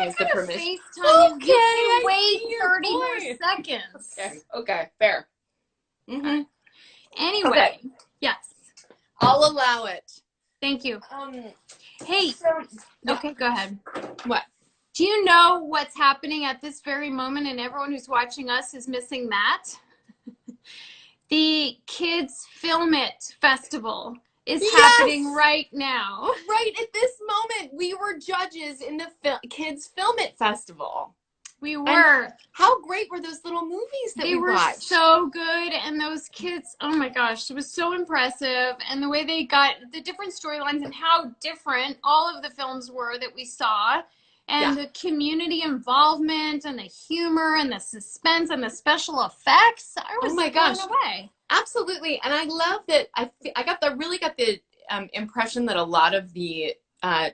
Is the permission? FaceTime you. You I can wait see your 30 more point. seconds. Okay, fair. Mm-hmm. Anyway, Okay. yes. I'll allow it. Thank you. Hey, So, yeah. okay, go ahead. What? Do you know what's happening at this very moment, and everyone who's watching us is missing that? The Kids Film It Festival is happening right now. Right at this moment, we were judges in the Kids Film It Festival. We were. And how great were those little movies that we watched? They were so good, and those kids, oh my gosh, it was so impressive. And the way they got the different storylines and how different all of the films were that we saw, and the community involvement and the humor and the suspense and the special effects. I was blown away. Absolutely. And I love that I really got the impression that a lot of the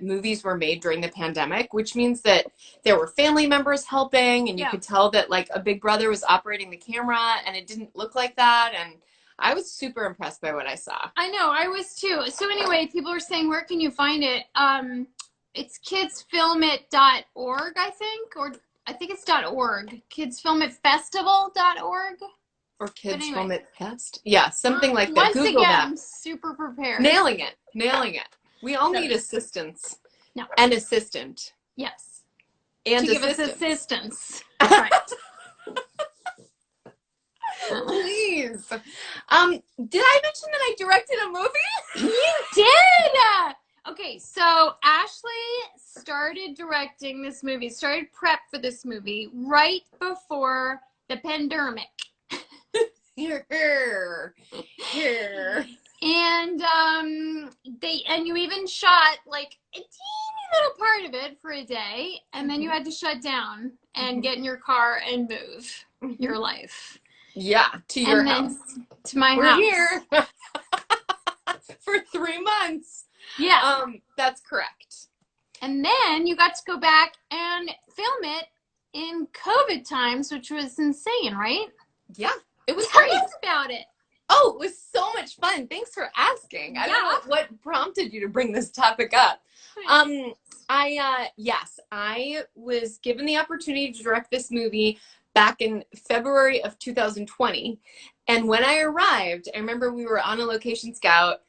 movies were made during the pandemic, which means that there were family members helping, and you could tell that like a big brother was operating the camera, and it didn't look like that. And I was super impressed by what I saw. I know, I was too. So anyway, people are saying, where can you find it? It's kidsfilmit.org, I think, or I think it's .org. Kidsfilmitfestival.org. Or Kids Film It Fest. Yeah, something like that. Once Google again, that. I'm super prepared. Nailing it. We all need assistance. No. An assistant. Yes. And to give us assistance. Right. Please. Did I mention that I directed a movie? You did! Okay, so Ashley started directing this movie, started prep for this movie right before the pandemic. Here. And you even shot like a teeny little part of it for a day, and then you had to shut down and get in your car and move your life. Yeah, to your house. To my house. We're here for 3 months. Yeah. That's correct. And then you got to go back and film it in COVID times, which was insane, right? Yeah, it was Tell great. us about it. Oh, it was so much fun. Thanks for asking. I don't know what prompted you to bring this topic up. I was given the opportunity to direct this movie back in February of 2020. And when I arrived, I remember we were on a location scout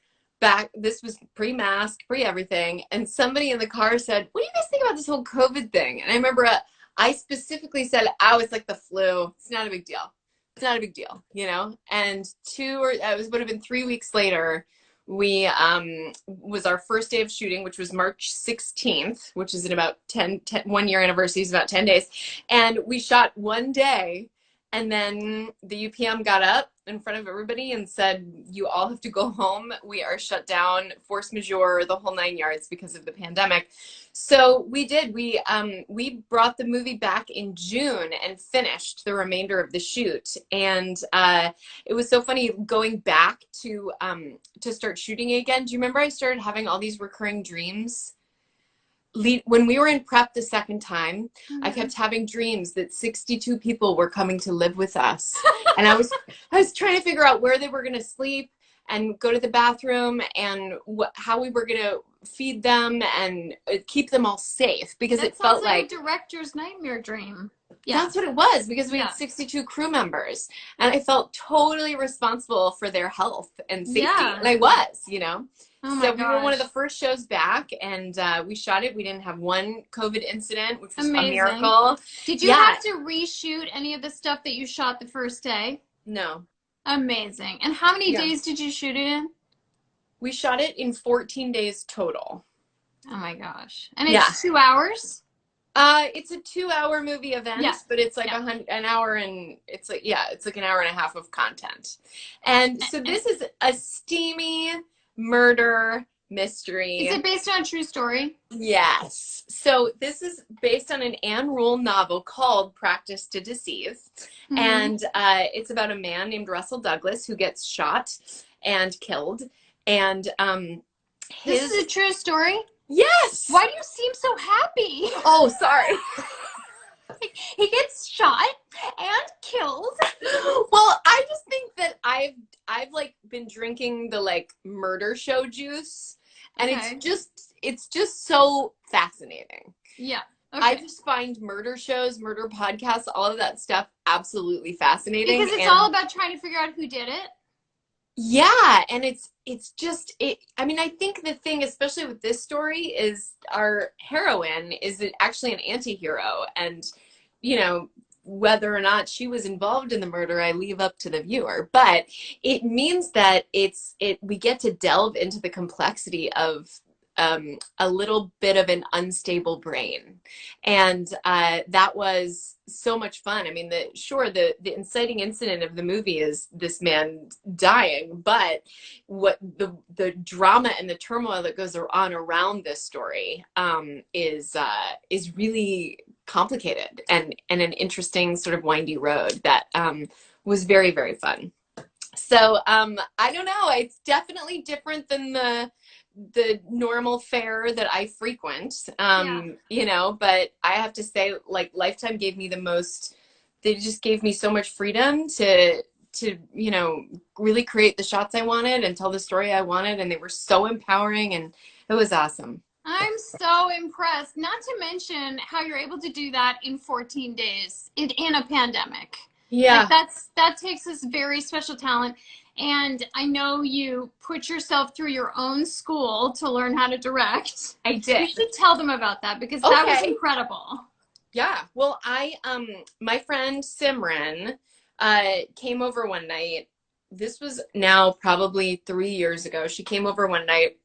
this was pre-mask, pre-everything. And somebody in the car said, what do you guys think about this whole COVID thing? And I remember I specifically said, it's like the flu. It's not a big deal. It's not a big deal, you know? And would have been 3 weeks later, we was our first day of shooting, which was March 16th, which is in about 1 year anniversary is about 10 days. And we shot one day, and then the UPM got up in front of everybody and said, you all have to go home. We are shut down, force majeure, the whole 9 yards because of the pandemic. So we did. We brought the movie back in June and finished the remainder of the shoot. And it was so funny going back to start shooting again. Do you remember I started having all these recurring dreams? When we were in prep the second time, I kept having dreams that 62 people were coming to live with us. And I was trying to figure out where they were going to sleep and go to the bathroom and how we were going to feed them and keep them all safe, because it felt like a director's nightmare dream. Yeah. That's what it was, because we had 62 crew members, and I felt totally responsible for their health and safety. Yeah. And I was, you know. So we were one of the first shows back, and we shot it. We didn't have one COVID incident, which was a miracle. Did you have to reshoot any of the stuff that you shot the first day? No. Amazing. And how many days did you shoot it in? We shot it in 14 days total. Oh my gosh. And it's 2 hours? It's a 2-hour movie event, but it's like an hour, and it's like an hour and a half of content. And so this is a steamy murder mystery. Is it based on a true story? Yes. So this is based on an Anne Rule novel called Practice to Deceive. Mm-hmm. And it's about a man named Russell Douglas who gets shot and killed. And this is a true story? Yes. Why do you seem so happy? Oh, sorry. He gets shot and killed. Well, I just think that I've like been drinking the like murder show juice, and it's just so fascinating. Yeah. Okay. I just find murder shows, murder podcasts, all of that stuff absolutely fascinating. Because it's all about trying to figure out who did it. Yeah, and it's just it I mean, I think the thing, especially with this story, is our heroine is actually an anti-hero, and whether or not she was involved in the murder, I leave up to the viewer. But it means that we get to delve into the complexity of a little bit of an unstable brain, and that was so much fun. I mean, the inciting incident of the movie is this man dying, but what the drama and the turmoil that goes on around this story is really complicated and an interesting sort of windy road that was very, very fun. So I don't know. It's definitely different than the normal fare that I frequent, but I have to say, like, Lifetime gave me they just gave me so much freedom to really create the shots I wanted and tell the story I wanted, and they were so empowering, and it was awesome. I'm so impressed. Not to mention how you're able to do that in 14 days in a pandemic. Yeah. Like that takes this very special talent. And I know you put yourself through your own school to learn how to direct. I did. You should tell them about that because that was incredible. Yeah. Well, my friend Simran came over one night. This was now probably 3 years ago. She came over one night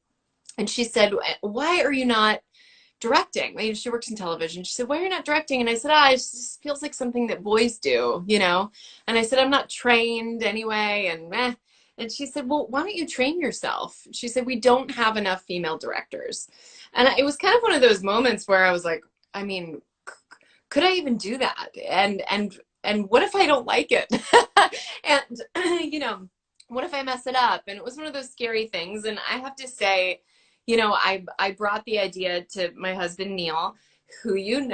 and she said, "Why are you not directing?" Maybe she works in television. She said, "Why are you not directing?" And I said, it just feels like something that boys do, And I said, "I'm not trained anyway." And she said, "Well, why don't you train yourself?" She said, "We don't have enough female directors." And it was kind of one of those moments where I was like, I mean, could I even do that? And what if I don't like it? And what if I mess it up? And it was one of those scary things. And I have to say, I brought the idea to my husband Neil, who and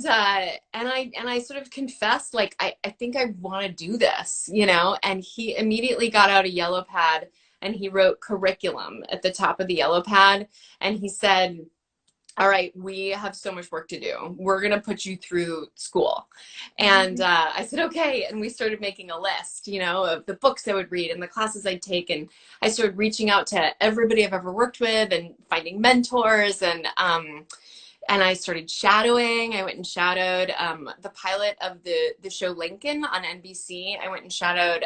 I sort of confessed, like, I think I want to do this, and he immediately got out a yellow pad and he wrote curriculum at the top of the yellow pad, and he said, "All right, we have so much work to do. We're going to put you through school." And I said, "Okay." And we started making a list, of the books I would read and the classes I'd take. And I started reaching out to everybody I've ever worked with and finding mentors. And I started shadowing. I went and shadowed the pilot of the show Lincoln on NBC. I went and shadowed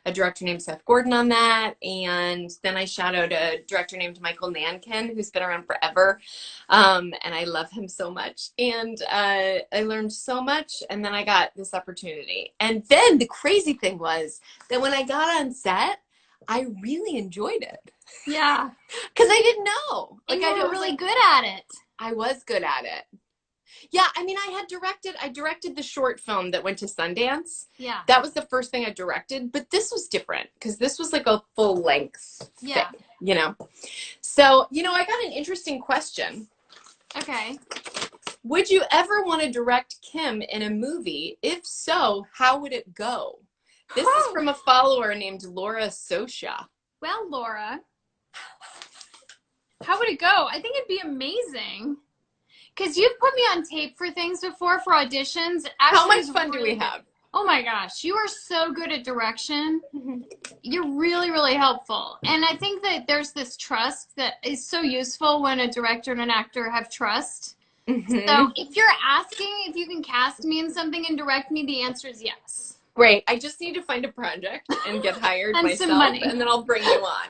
a director named Seth Gordon on that. And then I shadowed a director named Michael Nankin, who's been around forever. And I love him so much. And I learned so much. And then I got this opportunity. And then the crazy thing was that when I got on set, I really enjoyed it. Yeah. Because I didn't know. Like, I was really good at it. I was good at it. Yeah, I mean, I directed the short film that went to Sundance. Yeah. That was the first thing I directed, but this was different because this was like a full length thing, So, I got an interesting question. Okay. Would you ever want to direct Kim in a movie? If so, how would it go? This is from a follower named Laura Sosha. Well, Laura, how would it go? I think it'd be amazing. Because you've put me on tape for things before, for auditions. Actually, how much fun do we have? Oh my gosh, you are so good at direction. You're really, really helpful. And I think that there's this trust that is so useful when a director and an actor have trust. So if you're asking if you can cast me in something and direct me, the answer is yes. Great. I just need to find a project and get hired and myself, some money. And then I'll bring you on.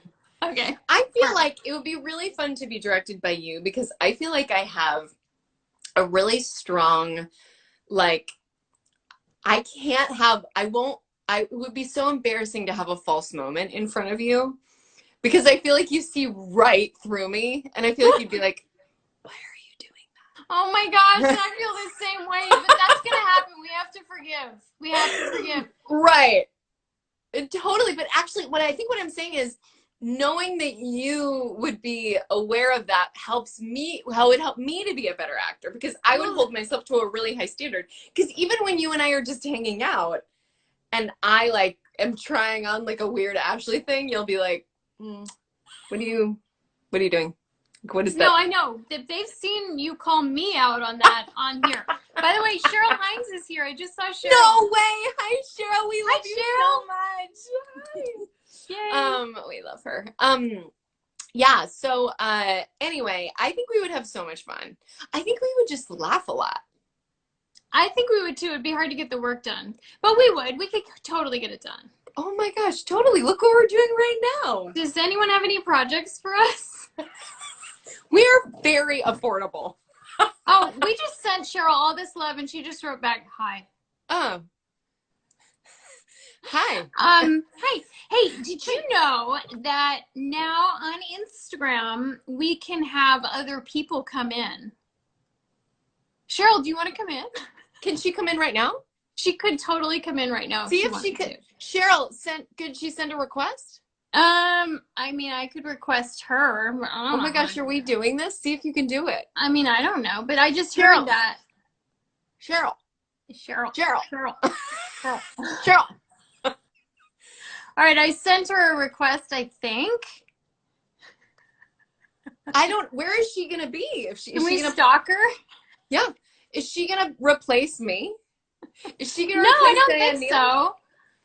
Okay. I feel like it would be really fun to be directed by you because I feel like I have a really strong, like, it would be so embarrassing to have a false moment in front of you because I feel like you see right through me and I feel like you'd be like, why are you doing that? Oh my gosh, I feel the same way, but that's going to happen. We have to forgive. We have to forgive. Right. Totally. But actually, what I'm saying is, knowing that you would be aware of that helps me, how it helped me to be a better actor because I would hold myself to a really high standard. Because even when you and I are just hanging out and I am trying on like a weird Ashley thing, you'll be like, what are you doing? What is that? No, I know. They've seen you call me out on that on here. By the way, Cheryl Hines is here. I just saw Cheryl. No way! Hi, Cheryl. We love you so much. Yay. We love her. Yeah. So, anyway, I think we would have so much fun. I think we would just laugh a lot. I think we would too. It'd be hard to get the work done, but we would. We could totally get it done. Oh my gosh, totally. Look what we're doing right now. Does anyone have any projects for us? We're very affordable. Oh, we just sent Cheryl all this love and she just wrote back, hi. Oh. Hi. Hey, did you know that now on Instagram we can have other people come in? Cheryl, do you want to come in? Can she come in right now? She could totally come in right now. See if she could. Cheryl, could she send a request? I mean, I could request her. Oh my gosh, are we doing this? See if you can do it. I mean, I don't know, but I just heard that. Cheryl. Cheryl. All right, I sent her a request, I think. Where is she gonna be? Can we stalk her? Yeah. Is she gonna replace me? Is she gonna No, replace I don't Diane think Neal? so.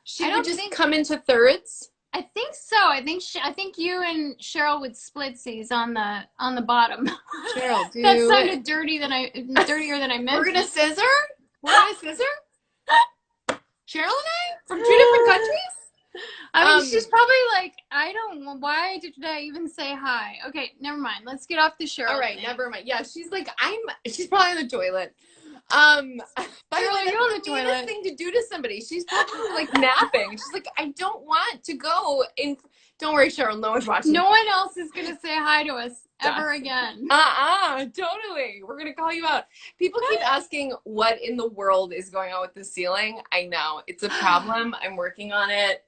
She would just come into thirds? I think so. I think you and Cheryl would splitsies on the bottom. Cheryl, dude. That sounded dirtier than I meant. We're gonna scissor? Cheryl and I? From 2 different countries? I mean, she's probably like, why did I even say hi? Okay, never mind. Let's get off the Cheryl. All right, thing. never mind. Yeah, she's like, she's probably on the toilet. By the way, that's on the toilet thing to do to somebody. She's probably like napping. She's like, I don't want to go in. Don't worry, Cheryl. No one's watching. No one else is gonna say hi to us ever again. Totally. We're gonna call you out. People keep asking what in the world is going on with the ceiling. I know it's a problem. I'm working on it.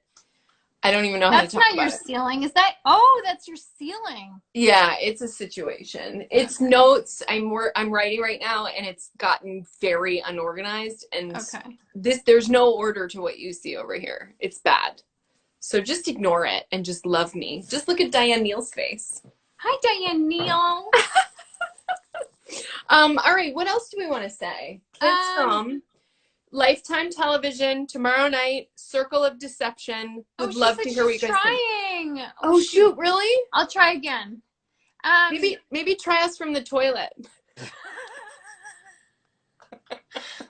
I don't even know how to talk about it. That's not your ceiling. Is that? Oh, that's your ceiling. Yeah, it's a situation. It's notes. I'm writing right now, and it's gotten very unorganized. And there's no order to what you see over here. It's bad. So just ignore it and just love me. Just look at Diane Neal's face. Hi, Diane Neal. All right. What else do we want to say? Lifetime Television tomorrow night. Circle of Deception. Would love to hear what you guys think. Oh shoot! Really? I'll try again. Maybe try us from the toilet.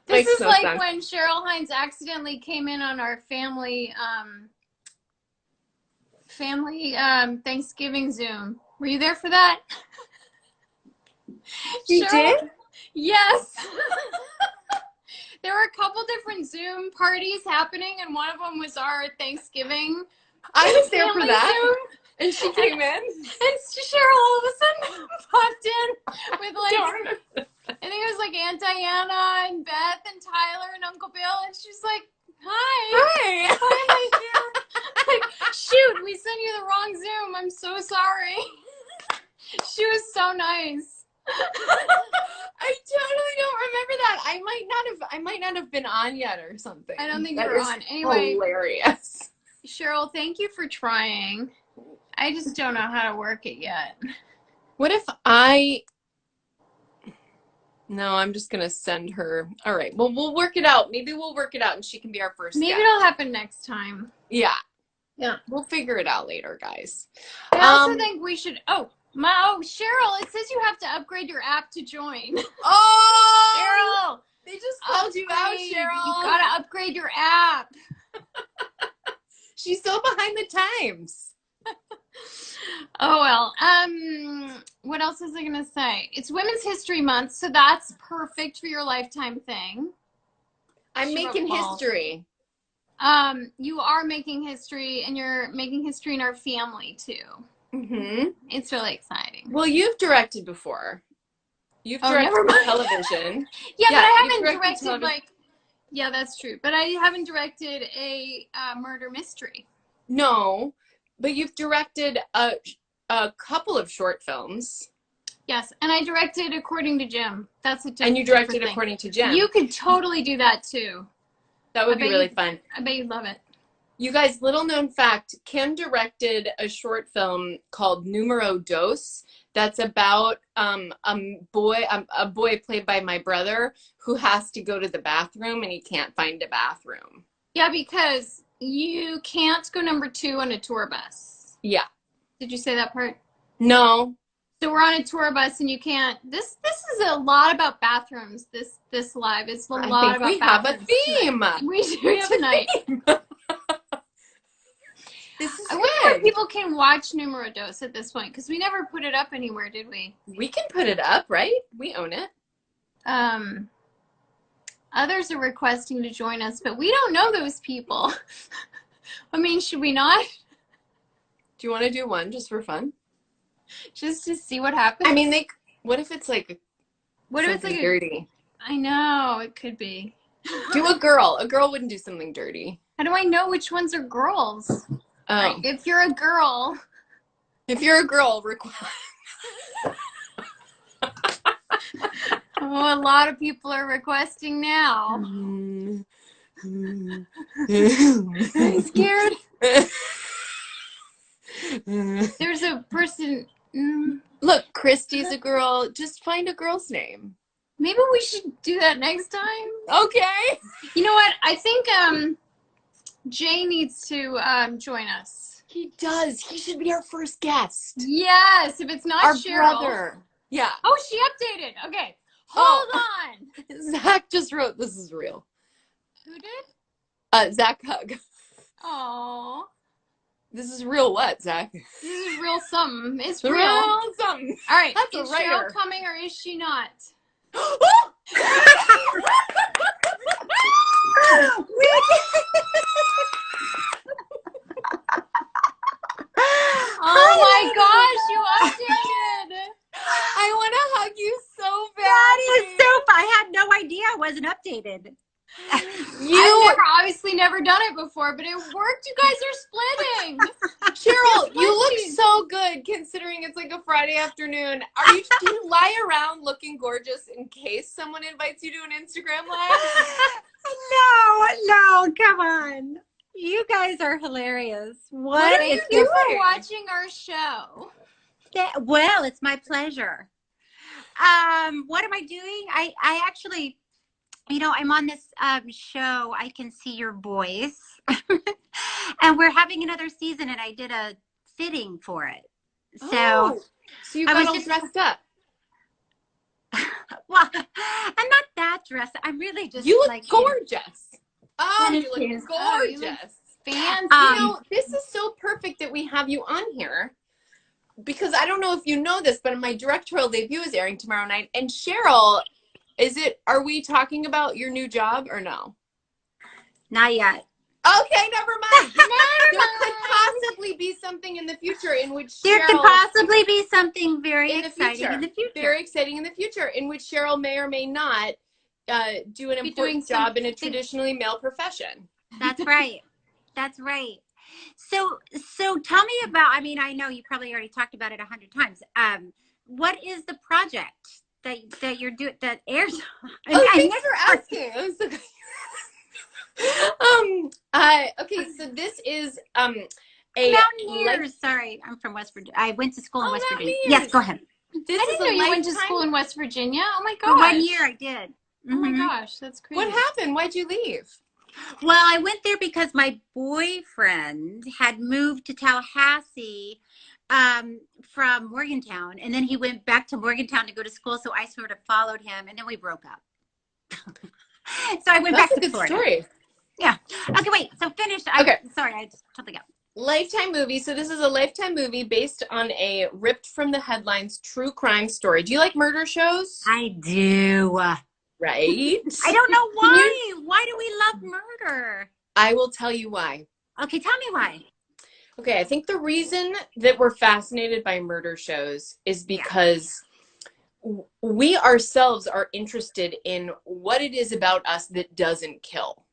This is like when Cheryl Hines accidentally came in on our family Thanksgiving Zoom. Were you there for that? She did? Yes. There were a couple different Zoom parties happening, and one of them was our Thanksgiving. I was there for that. Zoom. And she came in. And Cheryl all of a sudden popped in with like, I think it was like Aunt Diana and Beth and Tyler and Uncle Bill, and she's like, hi. Why am I here? Like, shoot, we sent you the wrong Zoom. I'm so sorry. She was so nice. I totally don't remember that. I might not have been on yet or something. I don't think you were on. Anyway, hilarious. Cheryl, thank you for trying. I just don't know how to work it yet. What if No, I'm just gonna send her. All right. Well, we'll work it out. Maybe we'll work it out, and she can be our first. Maybe guest. it'll happen next time. Yeah. Yeah. We'll figure it out later, guys. I also think we should. Cheryl, it says you have to upgrade your app to join. Oh, Cheryl, they just called you out, Cheryl. You gotta upgrade your app. She's so behind the times. Oh well. What else was I gonna say? It's Women's History Month, so that's perfect for your Lifetime thing. I'm making history. You are making history, and you're making history in our family too. Mm-hmm. It's really exciting. Well, you've directed before. You've directed television. Yeah, but I haven't directed yeah, that's true. But I haven't directed a murder mystery. No, but you've directed a couple of short films. Yes, and I directed According to Jim. That's a and you directed According to Jim. You could totally do that too. That would be really fun. I bet you'd love it. You guys, little known fact, Kim directed a short film called Numero Dos that's about a boy played by my brother who has to go to the bathroom and he can't find a bathroom. Yeah, because you can't go number 2 on a tour bus. Yeah. Did you say that part? No. So we're on a tour bus and you can't. This is a lot about bathrooms. This live. It's a lot about we have bathrooms. a theme. Tonight. We do tonight. This is I wonder if people can watch Numero Dos at this point because we never put it up anywhere, did we? We can put it up, right? We own it. Others are requesting to join us, but we don't know those people. I mean, should we not? Do you want to do one just for fun? Just to see what happens? I mean, what if it's like what if it's like dirty? I know, it could be. Do a girl. A girl wouldn't do something dirty. How do I know which ones are girls? Oh. If you're a girl. If you're a girl, request. Oh, a lot of people are requesting now. I'm scared. There's a person. Look, Christy's a girl. Just find a girl's name. Maybe we should do that next time. Okay. You know what? I think Jay needs to join us. He does. He should be our first guest. Yes, if it's not our Cheryl. Brother. Yeah. Oh, she updated. Okay. Hold on. Zach just wrote, "This is real." Who did? Zach Hug. Oh. This is real what, Zach? This is real something. It's real. Real something. All right. That's is a writer. Cheryl coming or is she not? Oh my gosh, you updated. I want to hug you so bad. That is so fun. I had no idea I wasn't updated. I've obviously never done it before, but it worked. You guys are splitting. Cheryl, you look so good considering it's like a Friday afternoon. Do you lie around looking gorgeous in case someone invites you to an Instagram live? No, come on. You guys are hilarious. What Thank is you this? for watching our show. Well, it's my pleasure. What am I doing? I actually, I'm on this show, I Can See Your Voice. And we're having another season and I did a fitting for it. So you got all dressed up. Well, I'm not that dressed. I'm really just You look gorgeous. Oh, Thank you you. look gorgeous. Fancy. This is so perfect that we have you on here. Because I don't know if you know this, but my directorial debut is airing tomorrow night. And Cheryl, are we talking about your new job or no? Not yet. Okay, never mind. There could possibly be something in the future in which There could possibly be something very exciting in the future. Very exciting in the future, in which Cheryl may or may not do an important job in a traditionally male profession. That's right. That's right. So tell me about, I know you probably already talked about it 100 times. What is the project that you're doing that airs? Thanks for asking. Okay, so this is Mountaineers. Sorry, I'm from West Virginia. I went to school in West Virginia. Yes, go ahead. I didn't know you went to school in West Virginia. Oh my gosh. For 1 year I did. Oh my gosh, that's crazy. What happened? Why'd you leave? Well, I went there because my boyfriend had moved to Tallahassee from Morgantown, and then he went back to Morgantown to go to school, so I sort of followed him, and then we broke up. So I went back to Florida. Story. Yeah. Okay, wait. So finish. Sorry, I just totally got. Lifetime movie. So this is a Lifetime movie based on a ripped from the headlines true crime story. Do you like murder shows? I do. Right? I don't know why. Why do we love murder? I will tell you why. Okay, tell me why. Okay, I think the reason that we're fascinated by murder shows is because we ourselves are interested in what it is about us that doesn't kill,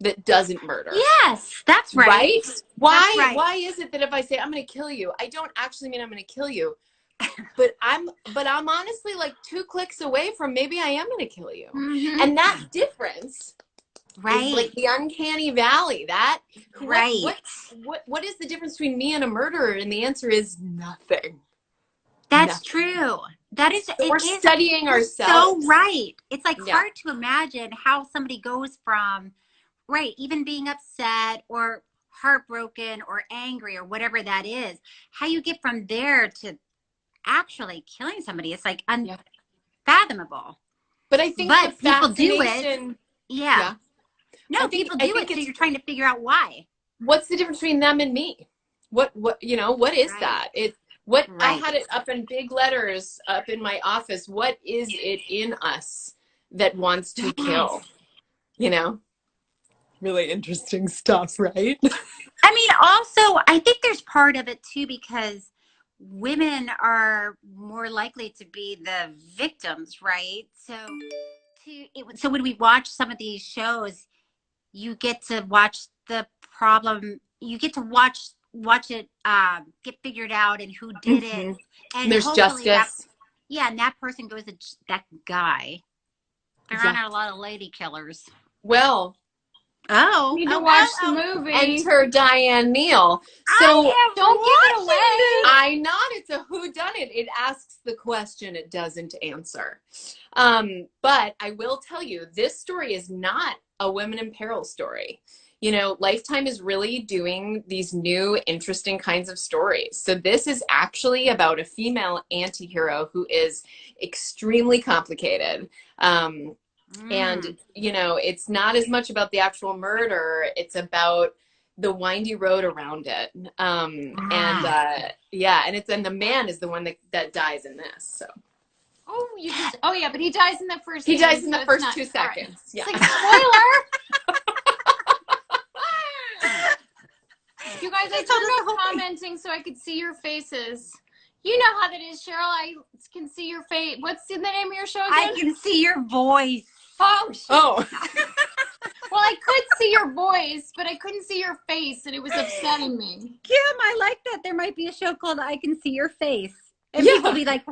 that doesn't murder. Yes, that's right. Right? Why? That's right. Why is it that if I say I'm going to kill you, I don't actually mean I'm going to kill you, but I'm honestly like 2 clicks away from maybe I am going to kill you, Mm-hmm. and that difference is like the uncanny valley. That right. What is the difference between me and a murderer? And the answer is nothing. That's true. That is, so we're studying ourselves. So right. It's like hard to imagine how somebody goes from, right, even being upset or heartbroken or angry or whatever that is, how you get from there to actually killing somebody. It's like unfathomable. But I think people do it. Yeah. No, people do it, so you're trying to figure out why. What's the difference between them and me? What is that? I had it up in big letters up in my office. What is it in us that wants to kill? Really interesting stuff, right? I mean, also, I think there's part of it too, because women are more likely to be the victims, right? So when we watch some of these shows, you get to watch the problem. You get to watch it get figured out and who did it. And there's justice. And that person goes to that guy. There aren't a lot of lady killers. Well, you need to watch the movie. Enter Diane Neal. So don't give it away. I know it's a whodunit. It asks the question, it doesn't answer. But I will tell you, this story is not a women in peril story. Lifetime is really doing these new, interesting kinds of stories. So this is actually about a female anti-hero who is extremely complicated. And, it's not as much about the actual murder. It's about the windy road around it. And the man is the one that dies in this. So. But he dies in the first. He dies in the first 2 seconds. Right. Yeah. It's like, spoiler. You guys, I turned off commenting so I could see your faces. You know how that is, Cheryl. I can see your face. What's the name of your show again? I can see your voice. Oh. Well, I could see your voice, but I couldn't see your face, and it was upsetting me. Kim, I like that. There might be a show called I Can See Your Face. And people be like,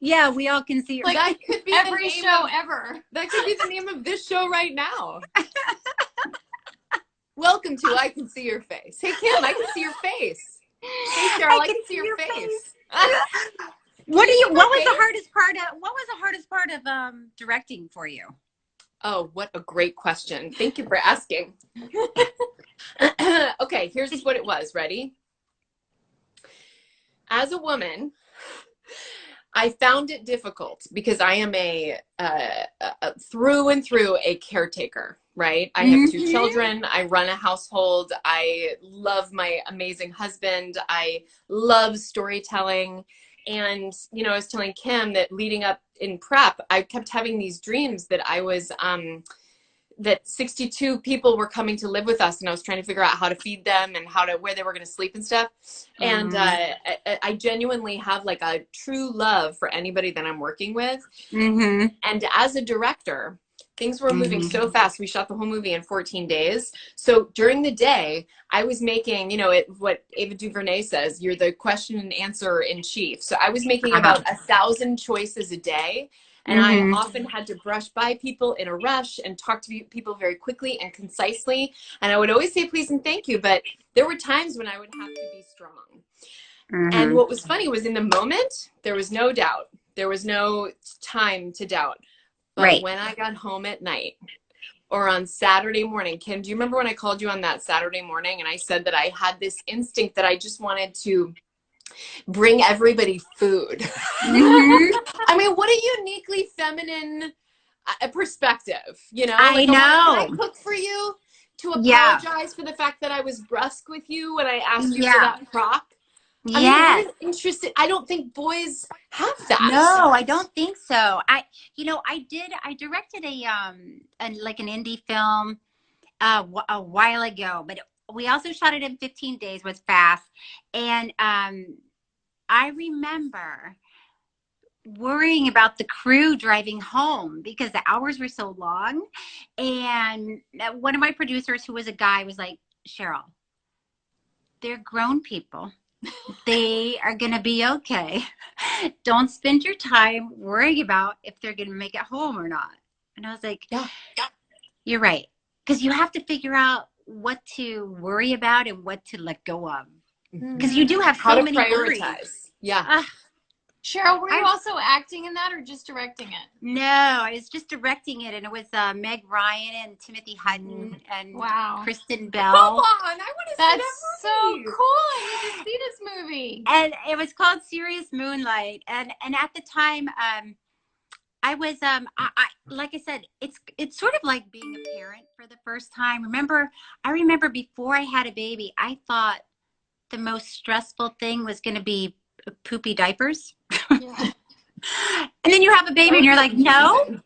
yeah, we all can see your face. That could be every show ever. That could be the name of this show right now. Welcome to I Can See Your Face. Hey, Kim, I can see your face. Hey, Cheryl, I can see your face. What was the hardest part of directing for you? Oh, what a great question. Thank you for asking. Okay, here's what it was. Ready? As a woman, I found it difficult because I am a through and through a caretaker, right? I have 2 children. I run a household. I love my amazing husband. I love storytelling. And, I was telling Kim that leading up in prep, I kept having these dreams that I was, that 62 people were coming to live with us, and I was trying to figure out how to feed them and where they were going to sleep and stuff. And I genuinely have like a true love for anybody that I'm working with. And as a director, things were moving so fast. We shot the whole movie in 14 days. So during the day, I was making, what Ava DuVernay says, you're the question and answer in chief. So I was making about 1,000 choices a day. And I often had to brush by people in a rush and talk to people very quickly and concisely. And I would always say please and thank you. But there were times when I would have to be strong. And what was funny was in the moment, there was no doubt. There was no time to doubt. But when I got home at night or on Saturday morning, Kim, do you remember when I called you on that Saturday morning and I said that I had this instinct that I just wanted to bring everybody food? I mean, what a uniquely feminine perspective, I know. Can I cook for you to apologize for the fact that I was brusque with you when I asked you for that prop? I mean, what an interesting. I don't think boys have that. No, I don't think so. I directed like an indie film a while ago, but we also shot it in 15 days, was fast. And I remember worrying about the crew driving home because the hours were so long. And one of my producers, who was a guy, was like, Cheryl, they're grown people. They are going to be okay. Don't spend your time worrying about if they're going to make it home or not. And I was like, yeah, you're right. because you have to figure out what to worry about and what to let go of. Because you do have How so to many prioritize. worries. Yeah. Cheryl, were you also acting in that or just directing it? No, I was just directing it, and it was Meg Ryan and Timothy Hutton and Kristen Bell. Come on, I want to see that That's so movie. cool. I need to see this movie. And it was called Serious Moonlight. And at the time, I was I like I said, it's sort of like being a parent for the first time. I remember before I had a baby, I thought the most stressful thing was going to be poopy diapers. Yeah. And then you have a baby and you're like, no,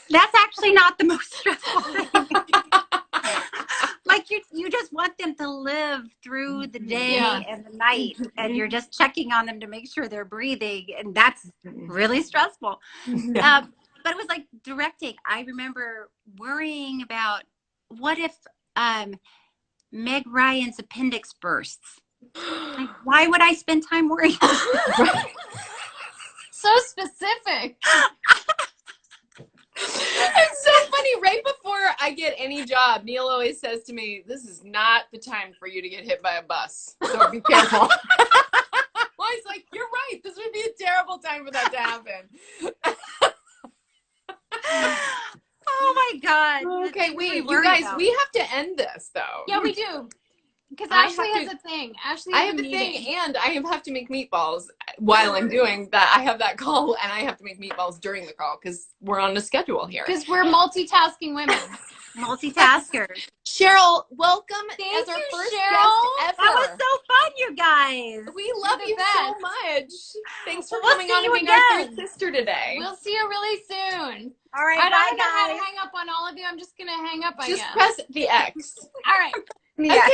that's actually not the most stressful thing. Like you just want them to live through the day and the night, and you're just checking on them to make sure they're breathing, and that's really stressful. But it was like directing. I remember worrying about what if Meg Ryan's appendix bursts. Like, why would I spend time worrying? So specific. It's so funny. Right before I get any job, Neil always says to me, "This is not the time for you to get hit by a bus. So be careful." Well, he's like, "You're right. This would be a terrible time for that to happen." Oh my God. Okay, wait, you guys, we have to end this though. Yeah, we do. Because Ashley has a thing. Ashley, I have a thing, and I have to make meatballs while I'm doing that. I have that call, and I have to make meatballs during the call because we're on a schedule here. Because we're multitasking women. Multitaskers. Cheryl, welcome Thank as our you, first Cheryl. guest ever. That was so fun, you guys. We love You're you the so best. much. Thanks for We'll coming see on you and being our again. third sister today. We'll see you really soon. All right, I bye, don't know how to guys. hang up on all of you. I'm just going to hang up, I Just guess. press the X. All right. Yeah.